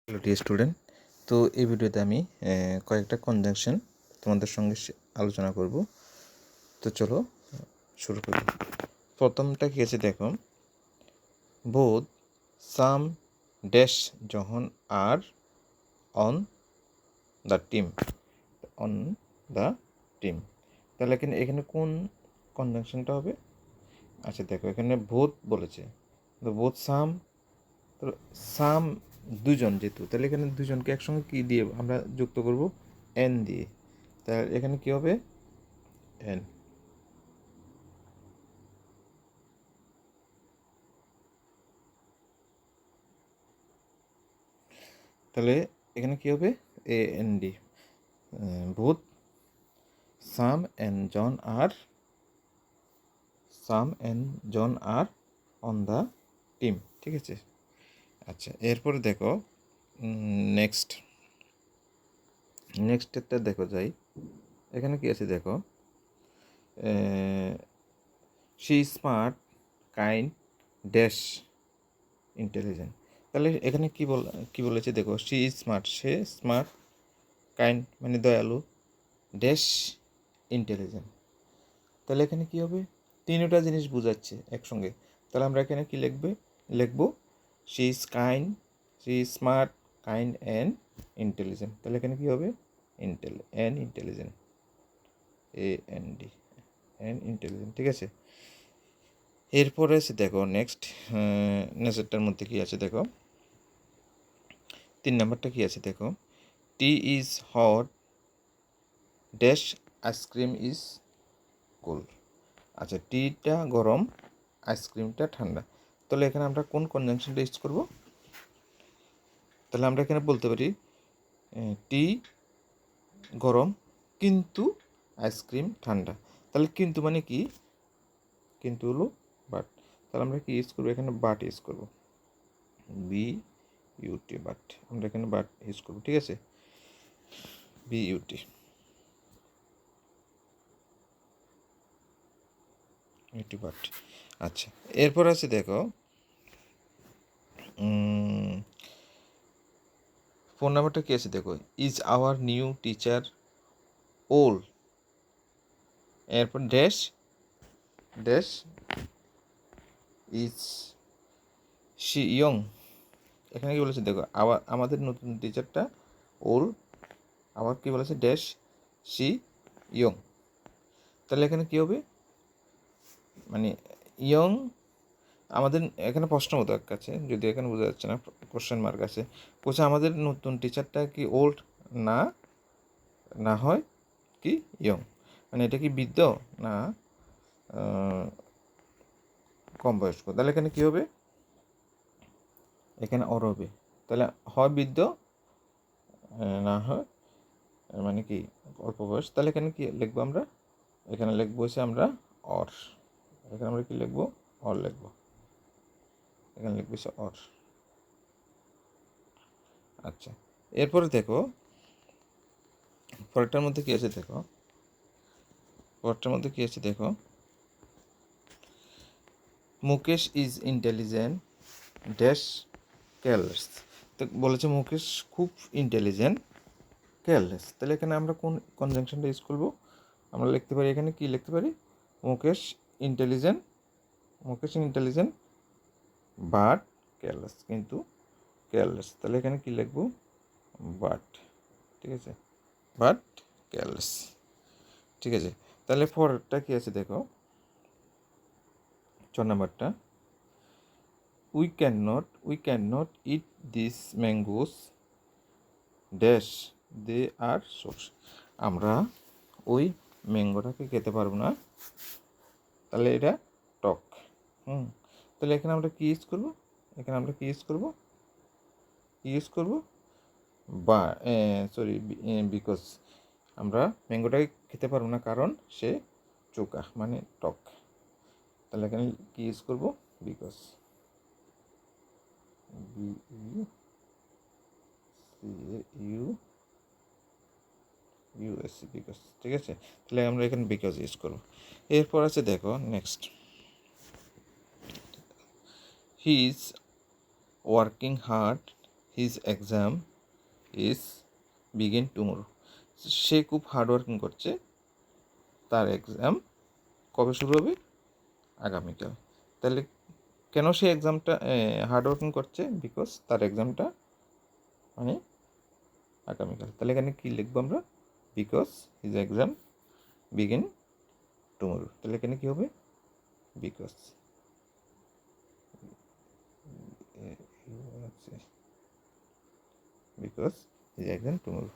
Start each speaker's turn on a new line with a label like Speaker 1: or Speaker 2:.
Speaker 1: Hello dear student, তো এই ভিডিওতে আমি কয়েকটা কনজাংশন তোমাদের সঙ্গে আলোচনা করব। তো চলো শুরু করি। প্রথমটা কি আছে দেখো, বোথ সাম ড্যাশ যখন are on the team, on the team, তাহলে এখানে কোন কনজাংশনটা হবে? আচ্ছা দেখো, এখানে বোথ বলেছে, তো বোথ সাম, তো সাম দুজন যেহেতু, তাহলে এখানে দুজনকে একসঙ্গে কী দিয়ে আমরা যুক্ত করব? এন দিয়ে। তাহলে এখানে কী হবে? এন। তাহলে এখানে কী হবে? A N D. Both Sam and John are on the team. ঠিক আছে। আচ্ছা, এরপরে দেখো নেক্সটটা দেখো যাই। এখানে কি আছে দেখো, she smart kind dash intelligent. তাহলে এখানে কি বলেছে দেখো, she is smart, say smart, kind মানে দয়ালু, ড্যাশ ইন্টেলিজেন্ট। তাহলে এখানে কি হবে? তিনটা জিনিস বোঝাচ্ছে একসঙ্গে। তাহলে আমরা এখানে কি লিখবো? She is kind, she is smart, kind and intelligent. তাহলে এখানে কি হবে? Intelligent, AND, intelligent. ঠিক আছে। এরপরে আছে দেখো নেক্সটটার মধ্যে কি আছে দেখো, 3 নাম্বারটা কি আছে দেখো, tea is hot dash ice cream is cold. আচ্ছা, টিটা গরম, আইসক্রিমটা ঠান্ডা। তাহলে এখানে আমরা কোন কনজাংশনটা ইউজ করব? তাহলে আমরা এখানে বলতে পারি টি গরম কিন্তু আইসক্রিম ঠান্ডা। তাহলে কিন্তু মানে কি? কিন্তু হলো বাট। তাহলে আমরা কি ইউজ করবো? এখানে বাট ইউজ করব, BUT, বাট। আমরা এখানে বাট ইউজ করবো। ঠিক আছে, BUT। বাট। আচ্ছা, এরপর আছে দেখো 4 নাম্বারটা কি আছে দেখো, is our new teacher old. এরপর ড্যাশ ইজ শি ইয়ং। এখানে কি বলেছে দেখো, আমাদের নতুন টিচারটা ওল্ড, আবার কি বলেছে? Dash she young. তাহলে এখানে কি হবে? মানে ইয়ং আমাদের এখানে প্রশ্নবোধক আছে, যদি এখানে বোঝা যাচ্ছে না, কোশ্চেন মার্ক আছে। বলছে আমাদের নতুন টিচারটা কি ওল্ড না হয় কি ইয়ং, মানে এটা কি বৃদ্ধ না কম বয়স্ক। তাহলে এখানে কি হবে? এখানে অর হবে। তাহলে হয় বৃদ্ধ, না হয় মানে কি অল্প বয়স। তাহলে এখানে কি লিখবো আমরা? এখানে লিখবো হচ্ছে আমরা অর। এখানে আমরা কি লিখবো? অর লিখবো। এখানে লিখবো হচ্ছে অর। আচ্ছা, এরপরে দেখো পরেরটার মধ্যে কি আছে দেখো, Mukesh is intelligent dash careless. তো বলেছে মুকেশ খুব ইন্টেলিজেন্ট, কেয়ারলেস। তাহলে এখানে আমরা কোন কনজাংশনটা ইউজ করবো? আমরা লিখতে পারি, এখানে কি লিখতে পারি? মুকেশ ইন্টেলিজেন্ট বাট কেয়ারলেস, কিন্তু কেয়ারলেস। তাহলে এখানে কি লিখবো? বাট। ঠিক আছে, বাট কেয়ারলেস। ঠিক আছে। তাহলে পরেরটা কি আছে দেখো, 4 নাম্বারটা, we can not eat this mangoes dash they are sour. আমরা ওই ম্যাঙ্গোটাকে খেতে পারবো না, তাহলে এটা টক। তাহলে এখানে আমরা কি ইউজ করবো? বা বিকজ আমরা ম্যাঙ্গোটাকে খেতে পারবো না কারণ সে চোকা, মানে টক। তাহলে এখানে কি ইউজ করবো? Because, because. ঠিক আছে, তাহলে আমরা এখানে বিকজ ইউজ করবো। এরপর আছে দেখো next, he is working hard his exam is begin tomorrow. সে খুব হার্ডওয়ার্কিং করছে, তার এক্সাম কবে শুরু হবে? আগামীকাল। তাহলে কেন সে এক্সামটা হার্ডওয়ার্কিং করছে? বিকজ তার এক্সামটা মানে আগামীকাল। তাহলে এখানে কী লিখবো আমরা? Because his exam begin tomorrow. তাহলে এখানে কী হবে? Because his exam tomorrow.